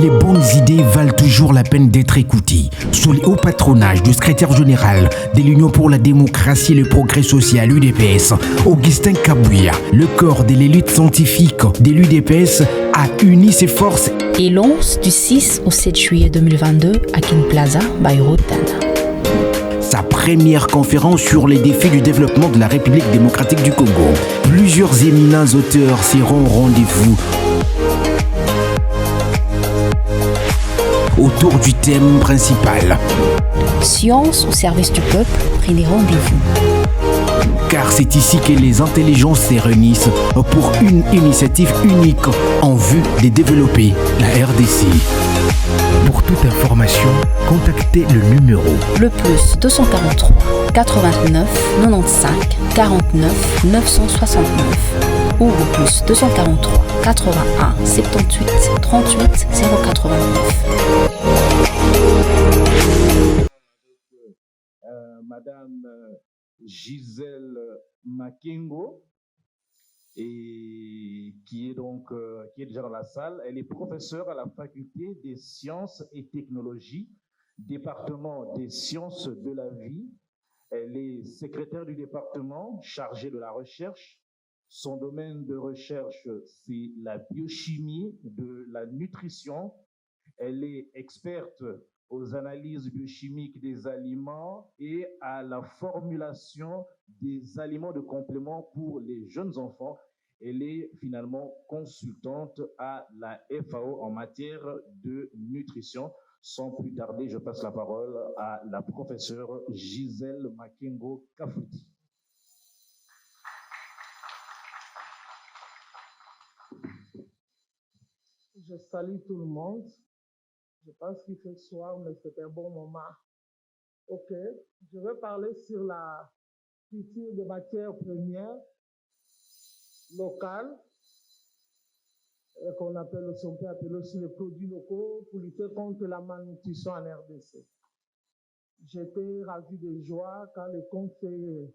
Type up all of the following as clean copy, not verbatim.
Les bonnes idées valent toujours la peine d'être écoutées. Sous le haut patronage du secrétaire général de l'Union pour la démocratie et le progrès social UDPS, Augustin Kabouya, le corps de l'élite scientifique de l'UDPS a uni ses forces et lance du 6 au 7 juillet 2022 à Kin Plaza, Bayrou-Tana. Sa première conférence sur les défis du développement de la République démocratique du Congo. Plusieurs éminents auteurs seront au rendez-vous autour du thème principal. Science au service du peuple, prenez rendez-vous. Car c'est ici que les intelligences se réunissent pour une initiative unique en vue de développer la RDC. Pour toute information, contactez le numéro le plus 243 89 95 49 969 ou le plus 243 81 78 38 089. Madame Gisèle Makengo, et qui est déjà dans la salle. Elle est professeure à la faculté des sciences et technologies, département des sciences de la vie. Elle est secrétaire du département chargée de la recherche. Son domaine de recherche, c'est la biochimie de la nutrition. Elle est experte aux analyses biochimiques des aliments et à la formulation des aliments de complément pour les jeunes enfants. Elle est finalement consultante à la FAO en matière de nutrition. Sans plus tarder, je passe la parole à la professeure Gisèle Makengo Kafouti. Je salue tout le monde. Je pense qu'il fait soir, mais c'est un bon moment. Ok, je vais parler sur la culture de matières premières locales, qu'on appelle, si on peut appeler aussi les produits locaux pour lutter contre la malnutrition en RDC. J'étais ravi de joie quand le conseiller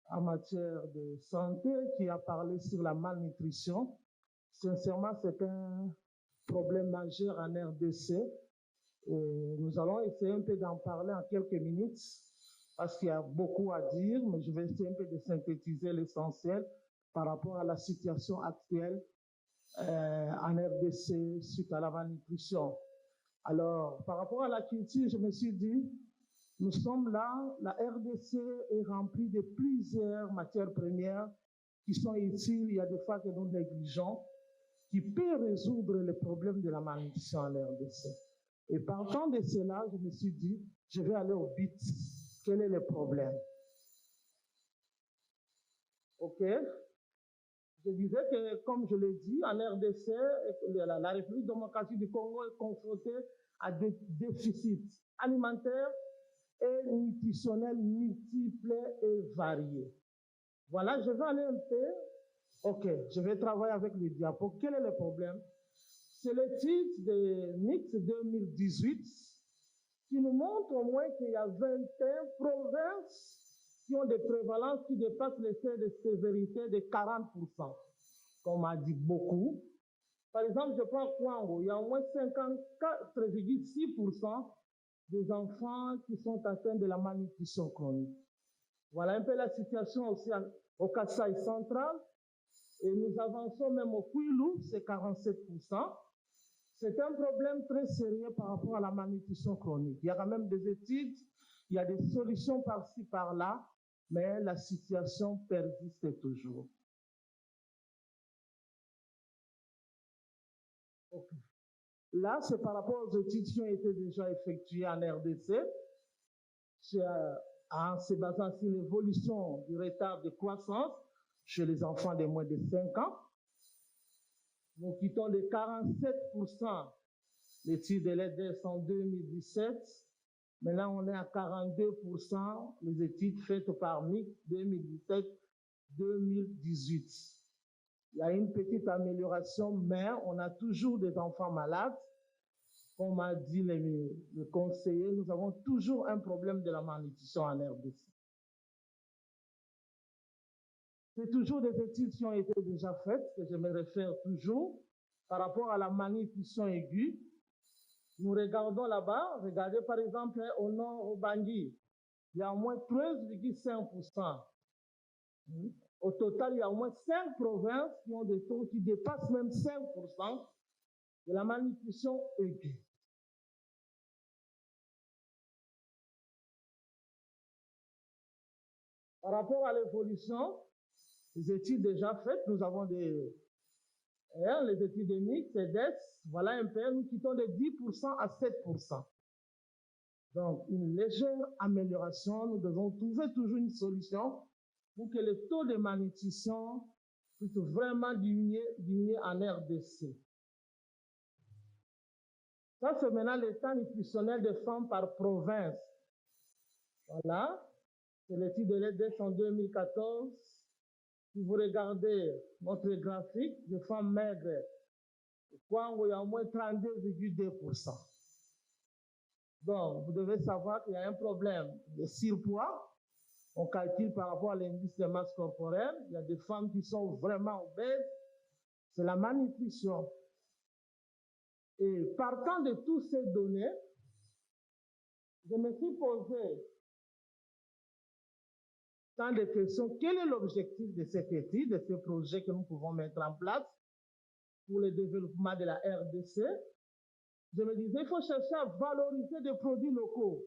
en matière de santé qui a parlé sur la malnutrition. Sincèrement, c'est un problème majeur en RDC. Et nous allons essayer un peu d'en parler en quelques minutes parce qu'il y a beaucoup à dire, mais je vais essayer un peu de synthétiser l'essentiel par rapport à la situation actuelle en RDC suite à la malnutrition. Alors, par rapport à la culture, je me suis dit, nous sommes là, la RDC est remplie de plusieurs matières premières qui sont utiles, il y a des fois que nous négligeons, qui peut résoudre les problèmes de la malnutrition en RDC. Et partant de cela, je me suis dit, je vais aller au but. Quel est le problème? OK? Je disais que, comme je l'ai dit, en RDC, la République démocratique du Congo est confrontée à des déficits alimentaires et nutritionnels multiples et variés. Voilà, je vais aller un peu. OK, je vais travailler avec les diapos. Quel est le problème? C'est le titre de NICS 2018 qui nous montre au moins qu'il y a 21 provinces qui ont des prévalences qui dépassent les seuils de sévérité de 40%, comme on m'a dit beaucoup. Par exemple, je prends Kwango, il y a au moins 54,6% des enfants qui sont atteints de la malnutrition chronique. Voilà un peu la situation aussi au Kasaï central. Et nous avançons même au Kwilu, c'est 47%. C'est un problème très sérieux par rapport à la malnutrition chronique. Il y a quand même des études, il y a des solutions par-ci, par-là, mais la situation persiste toujours. Okay. Là, c'est par rapport aux études qui ont été déjà effectuées en RDC, en se basant sur l'évolution du retard de croissance chez les enfants de moins de 5 ans. Nous quittons de 47%, l'étude de l'EDES en 2017. Maintenant, on est à 42%, les études faites par MIC 2017-2018. Il y a une petite amélioration, mais on a toujours des enfants malades. Comme m'a dit le conseiller, nous avons toujours un problème de la malnutrition en RDC. C'est toujours des études qui ont été déjà faites, que je me réfère toujours. par rapport à la malnutrition aiguë. Nous regardons là-bas, regardez par exemple au nord, au Bangui, il y a au moins 13,5%. Au total, il y a au moins 5 provinces qui ont des taux qui dépassent même 5% de la malnutrition aiguë. Par rapport à l'évolution, les études déjà faites, nous avons les épidémies, CEDES, voilà un peu, nous quittons de 10% à 7%. Donc, une légère amélioration, nous devons trouver toujours une solution pour que le taux de malnutrition puisse vraiment diminuer en RDC. Ça, c'est maintenant l'état nutritionnel des femmes par province. Voilà, c'est l'étude de l'EDES en 2014. Si vous regardez notre graphique de femmes maigres, il y a au moins 32,2%. Donc, vous devez savoir qu'il y a un problème de surpoids. On calcule par rapport à l'indice de masse corporelle. Il y a des femmes qui sont vraiment obèses. C'est la malnutrition. Et partant de toutes ces données, je me suis posé tant de questions. Quel est l'objectif de cette étude, de ce projet que nous pouvons mettre en place pour le développement de la RDC? Je me disais, il faut chercher à valoriser des produits locaux,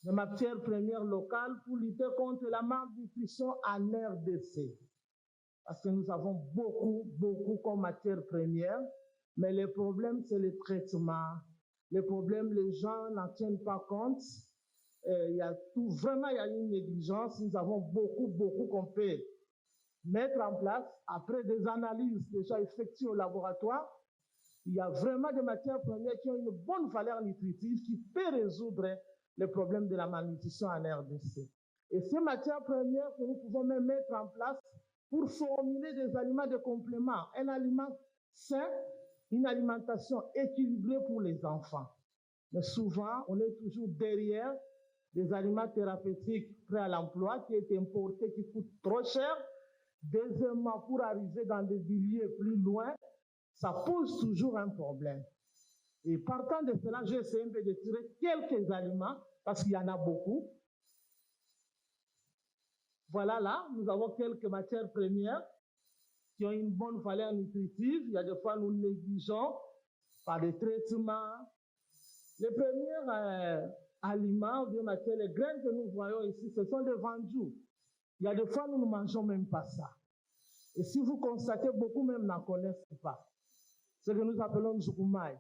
des matières premières locales pour lutter contre la malnutrition en RDC. Parce que nous avons beaucoup comme matières premières, mais le problème, c'est le traitement. Le problème, les gens n'en tiennent pas compte. Il y a une négligence. Nous avons beaucoup qu'on peut mettre en place. Après des analyses déjà effectuées au laboratoire, il y a vraiment des matières premières qui ont une bonne valeur nutritive qui peut résoudre les problèmes de la malnutrition en RDC. Et ces matières premières que nous pouvons même mettre en place pour formuler des aliments de complément, un aliment sain, une alimentation équilibrée pour les enfants. Mais souvent, on est toujours derrière des aliments thérapeutiques prêts à l'emploi qui est importés, qui coûtent trop cher. Deuxièmement, pour arriver dans des milieux plus loin, ça pose toujours un problème. Et partant de cela, j'ai essayé un peu de tirer quelques aliments, parce qu'il y en a beaucoup. Voilà là, nous avons quelques matières premières qui ont une bonne valeur nutritive. Il y a des fois, nous négligeons par des traitements. Les premiers aliments, bien matières, les graines que nous voyons ici, ce sont des vandjous. Il y a des fois, nous ne mangeons même pas ça. Et si vous constatez, beaucoup même n'en connaissent pas. Ce que nous appelons nzukumaï.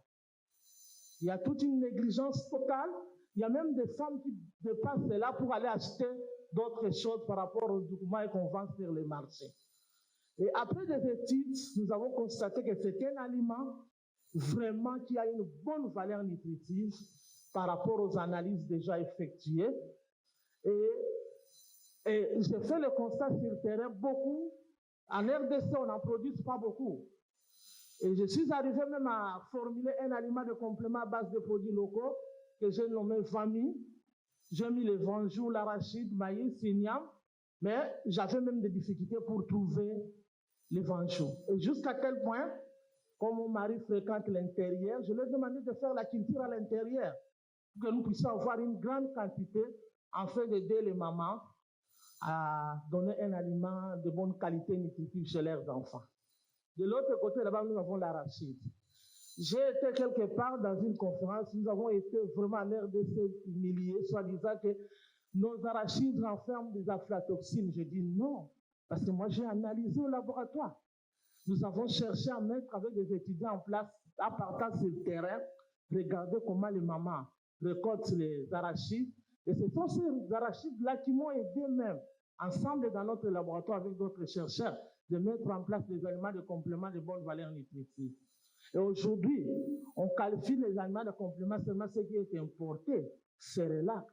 Il y a toute une négligence totale. Il y a même des femmes qui dépassent là pour aller acheter d'autres choses par rapport au nzukumaï qu'on vend sur les marchés. Et après des études, nous avons constaté que c'est un aliment vraiment qui a une bonne valeur nutritive par rapport aux analyses déjà effectuées. Et j'ai fait le constat sur le terrain, beaucoup. En RDC, on n'en produit pas beaucoup. Et je suis arrivé même à formuler un aliment de complément à base de produits locaux que j'ai nommé Fami. J'ai mis les vandjous, l'arachide, maïs, igname, mais j'avais même des difficultés pour trouver les vandjous. Et jusqu'à tel point, comme mon mari fréquente l'intérieur, je lui ai demandé de faire la culture à l'intérieur pour que nous puissions avoir une grande quantité afin d'aider les mamans à donner un aliment de bonne qualité nutritive chez leurs enfants. De l'autre côté, là-bas, nous avons l'arachide. J'ai été quelque part dans une conférence, nous avons été vraiment en RDC humiliés, soit disant que nos arachides renferment des aflatoxines. Je dis non, parce que moi j'ai analysé au laboratoire. Nous avons cherché à mettre avec des étudiants en place, à partir sur le terrain, regarder comment les mamans récoltent les arachides. Et ce sont ces arachides-là qui m'ont aidé même, ensemble dans notre laboratoire avec d'autres chercheurs, de mettre en place des aliments de complément de bonne valeur nutritive. Et aujourd'hui, on qualifie les aliments de complément seulement ce qui est importé, Cerelac,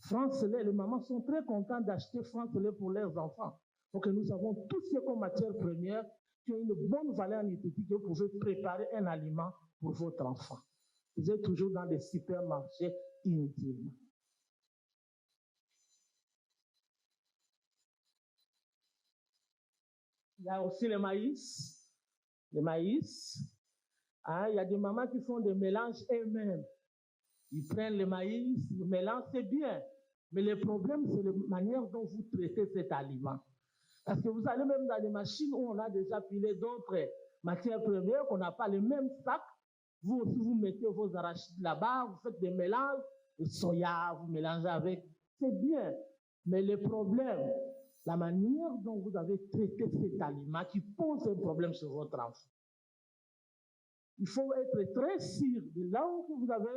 France-lait. Les mamans sont très contentes d'acheter France-lait pour leurs enfants. Donc nous avons tout ce comme matière première qui ont une bonne valeur nutritive, que vous pouvez préparer un aliment pour votre enfant. Vous êtes toujours dans des supermarchés inutilement. Il y a aussi le maïs. le maïs. Hein, il y a des mamans qui font des mélanges elles-mêmes. Ils prennent le maïs, ils mélangent, c'est bien. Mais le problème, c'est la manière dont vous traitez cet aliment. Parce que vous allez même dans des machines où on a déjà pilé d'autres matières premières, qu'on n'a pas le même sac. Vous aussi, vous mettez vos arachides là-bas, vous faites des mélanges, le soya, vous mélangez avec. C'est bien. Mais le problème, la manière dont vous avez traité cet aliment qui pose un problème sur votre enfant. Il faut être très sûr de là où vous avez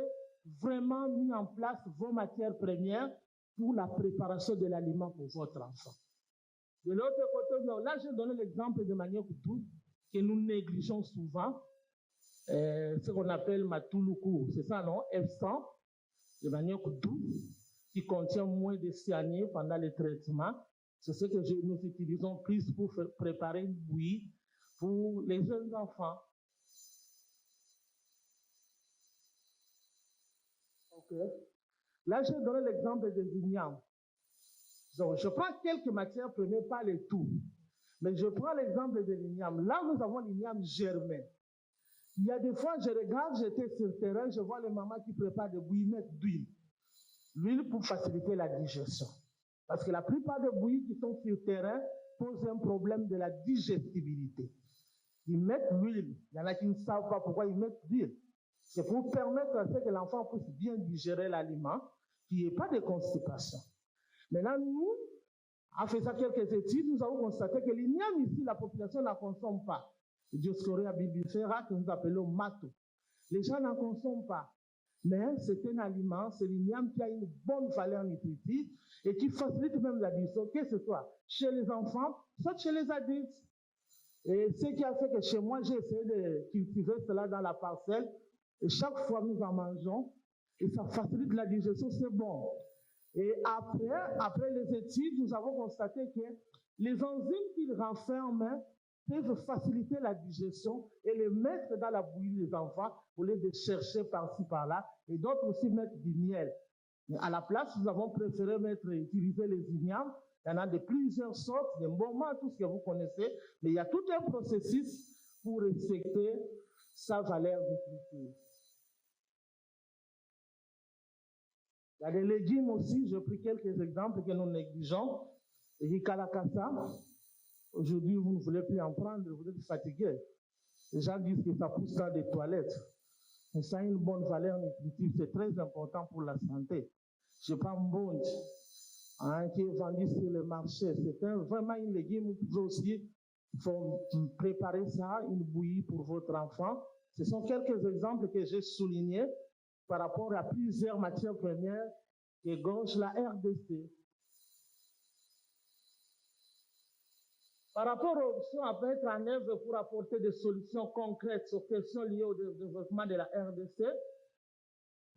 vraiment mis en place vos matières premières pour la préparation de l'aliment pour votre enfant. De l'autre côté, là, je donne l'exemple de manière douce que nous négligeons souvent, ce qu'on appelle matuluku, c'est ça, non? F100, de manière douce, qui contient moins de cyanure pendant le traitement. C'est ce que nous utilisons plus pour préparer une bouillie pour les jeunes enfants. Ok. Là, je donne l'exemple de l'igname. Donc, je prends quelques matières premières, pas les tout. Mais je prends l'exemple de l'igname. Là, nous avons l'igname germain. Il y a des fois, je regarde, j'étais sur le terrain, je vois les mamans qui préparent des bouillies, mettent d'huile. L'huile pour faciliter la digestion. Parce que la plupart des bouillies qui sont sur le terrain posent un problème de la digestibilité. Ils mettent l'huile. Il y en a qui ne savent pas pourquoi ils mettent l'huile. C'est pour permettre à ce que l'enfant puisse bien digérer l'aliment, qu'il n'y ait pas de constipation. Maintenant, nous, en faisant quelques études, nous avons constaté que l'igname ici, la population ne la consomme pas. Le Dioscorea bibifera, que nous appelons mato. Les gens n'en consomment pas. Mais c'est un aliment, c'est l'igname qui a une bonne valeur nutritive et qui facilite même la digestion, que ce soit chez les enfants, soit chez les adultes. Et ce qui a fait que chez moi, j'ai essayé de cultiver cela dans la parcelle. Et chaque fois, nous en mangeons. Et ça facilite la digestion, c'est bon. Et après les études, nous avons constaté que les enzymes qu'ils renferment peuvent faciliter la digestion et les mettre dans la bouillie des enfants au lieu de chercher par-ci, par-là. Et d'autres aussi mettre du miel. Mais à la place, nous avons préféré utiliser les ignames. Il y en a de plusieurs sortes, des moments, tout ce que vous connaissez. Mais il y a tout un processus pour respecter sa valeur nutritive. Il y a des légumes aussi, j'ai pris quelques exemples que nous négligeons. Et kalakasa, aujourd'hui vous ne voulez plus en prendre, vous êtes fatigué. Les gens disent que ça pousse dans des toilettes. Mais ça a une bonne valeur nutritive, c'est très important pour la santé. Je prends mbonj, qui est vendu sur le marché. C'est vraiment une légume, vous pouvez aussi préparer ça, une bouillie pour votre enfant. Ce sont quelques exemples que j'ai soulignés par rapport à plusieurs matières premières qui gorgent la RDC. Par rapport aux options à mettre en œuvre pour apporter des solutions concrètes aux questions liées au développement de la RDC,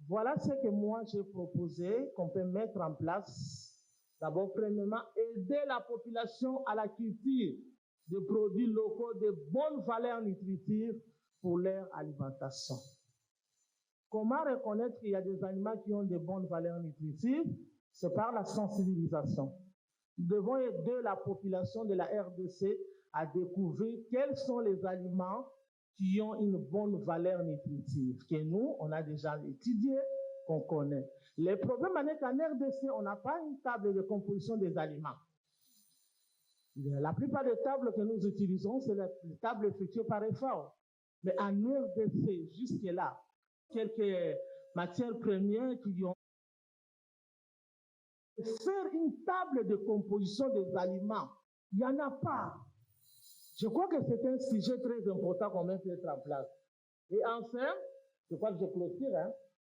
voilà ce que moi j'ai proposé qu'on peut mettre en place. D'abord, premièrement, aider la population à la culture de produits locaux de bonne valeur nutritive pour leur alimentation. Comment reconnaître qu'il y a des aliments qui ont de bonnes valeurs nutritives? C'est par la sensibilisation. Nous devons aider la population de la RDC à découvrir quels sont les aliments qui ont une bonne valeur nutritive, que nous, on a déjà étudié, qu'on connaît. Le problème est qu'en RDC, on n'a pas une table de composition des aliments. La plupart des tables que nous utilisons, c'est les tables effectuées par effort. Mais en RDC, jusque-là, quelques matières premières qui ont faire une table de composition des aliments, il n'y en a pas. Je crois que c'est un sujet très important qu'on met en place. Et enfin, je crois que je clôture,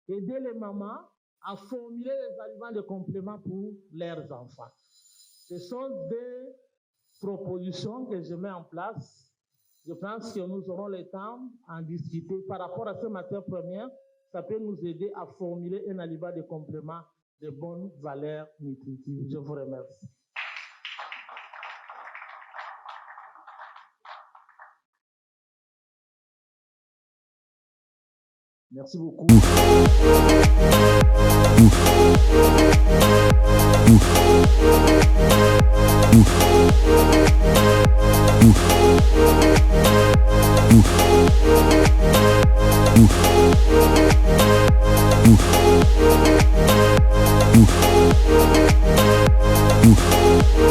aider les mamans à formuler les aliments de complément pour leurs enfants. Ce sont des propositions que je mets en place. Je pense que nous aurons le temps en discuter par rapport à ces matières premières. Ça peut nous aider à formuler un aliment de complément de bonne valeur nutritive. Je vous remercie. Merci beaucoup. Ouf.